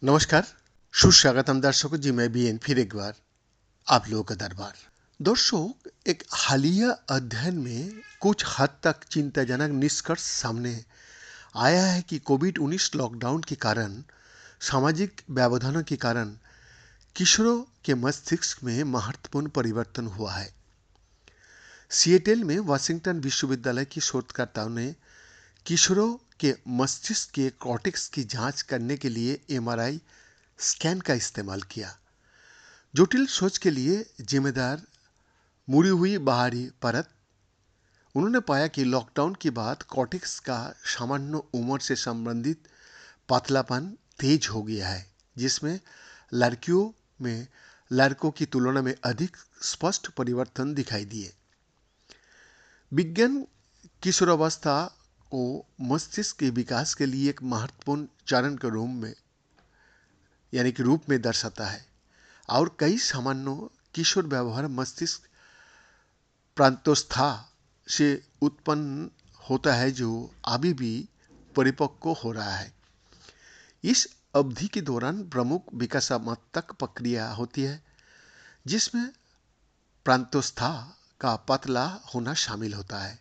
नमस्कार, सुस्वागतम दर्शकों जी। मैं बीएन फिर एक बार आप लोगों का दरबार। दर्शक, एक हालिया अध्ययन में कुछ हद तक चिंताजनक निष्कर्ष सामने आया है कि कोविड-19 लॉकडाउन के कारण, सामाजिक व्यवधानों के कारण किशोरों के मस्तिष्क में महत्वपूर्ण परिवर्तन हुआ है। सिएटल में वाशिंगटन विश्वविद्यालय के शोधकर्ताओं ने किशोरों के मस्तिष्क के कॉर्टेक्स की जांच करने के लिए एमआरआई स्कैन का इस्तेमाल किया। जटिल सोच के लिए जिम्मेदार मुड़ी हुई बाहरी परत। उन्होंने पाया कि लॉकडाउन के बाद कॉर्टेक्स का सामान्य उम्र से संबंधित पतलापन तेज हो गया है, जिसमें लड़कियों में लड़कों की तुलना में अधिक स्पष्ट परिवर्तन दिखाई दिए। विज्ञान किशोरावस्था को मस्तिष्क के विकास के लिए एक महत्वपूर्ण चरण के रूप में दर्शाता है और कई सामान्य किशोर व्यवहार मस्तिष्क प्रांतोस्था से उत्पन्न होता है, जो अभी भी परिपक्व हो रहा है। इस अवधि के दौरान प्रमुख विकासात्मक प्रक्रिया होती है, जिसमें प्रांतोस्था का पतला होना शामिल होता है,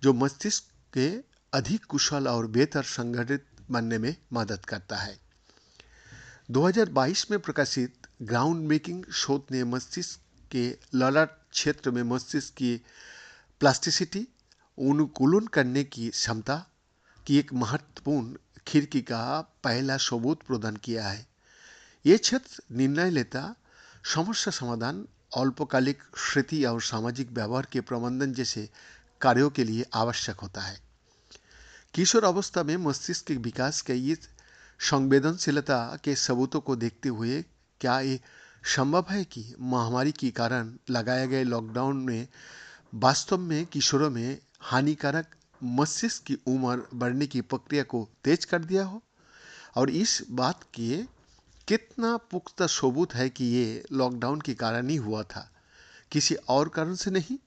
जो मस्तिष्क के अधिक कुशल और बेहतर संगठित बनने में मदद करता है। 2022 में प्रकाशित ग्राउंड ब्रेकिंग शोध ने मस्तिष्क के ललाट क्षेत्र में मस्तिष्क की प्लास्टिसिटी अनुकूलन करने की क्षमता की एक महत्वपूर्ण खिड़की का पहला सबूत प्रदान किया है। ये क्षेत्र निर्णय लेता, समस्या समाधान, अल्पकालिक स्मृति और सामाजिक व्यवहार के प्रबंधन जैसे कार्यों के लिए आवश्यक होता है। किशोर अवस्था में मस्तिष्क के विकास के इस संवेदनशीलता के सबूतों को देखते हुए क्या ये संभव है कि महामारी के कारण लगाए गए लॉकडाउन में वास्तव में किशोरों में हानिकारक मस्तिष्क की उम्र बढ़ने की प्रक्रिया को तेज कर दिया हो? और इस बात के कितना पुख्ता सबूत है कि ये लॉकडाउन के कारण ही हुआ था, किसी और कारण से नहीं?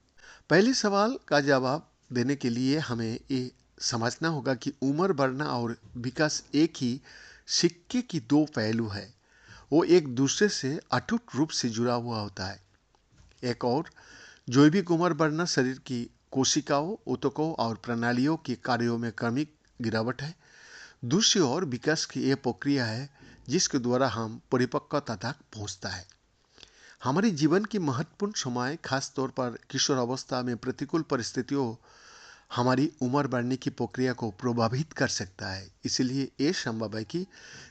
पहले सवाल का जवाब देने के लिए हमें ये समझना होगा कि उम्र बढ़ना और विकास एक ही सिक्के की दो पहलू है। वो एक दूसरे से अटूट रूप से जुड़ा हुआ होता है। एक और जैविक उम्र बढ़ना शरीर की कोशिकाओं, ऊतकों और प्रणालियों के कार्यों में क्रमिक गिरावट है। दूसरी ओर विकास की यह प्रक्रिया है जिसके द्वारा हम परिपक्वता तक पहुंचता है। हमारे जीवन की महत्वपूर्ण समय, खासतौर पर किशोर अवस्था में प्रतिकूल परिस्थितियों हमारी उम्र बढ़ने की प्रक्रिया को प्रभावित कर सकता है। इसलिए यह संभव है कि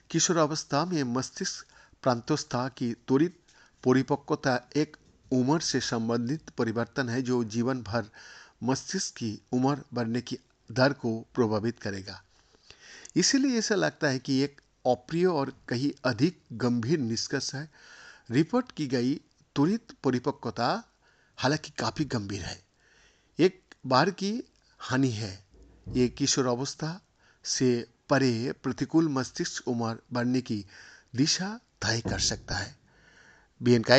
किशोर अवस्था में मस्तिष्क प्रांतोस्था की त्वरित परिपक्वता एक उम्र से संबंधित परिवर्तन है, जो जीवन भर मस्तिष्क की उम्र बढ़ने की दर को प्रभावित करेगा। इसीलिए ऐसा लगता है कि एक अप्रिय और कहीं अधिक गंभीर निष्कर्ष है। रिपोर्ट की गई त्वरित परिपक्वता हालांकि काफी गंभीर है, एक बार की हानि है। ये किशोर अवस्था से परे प्रतिकूल मस्तिष्क उम्र बढ़ने की दिशा तय कर सकता है। बीएन का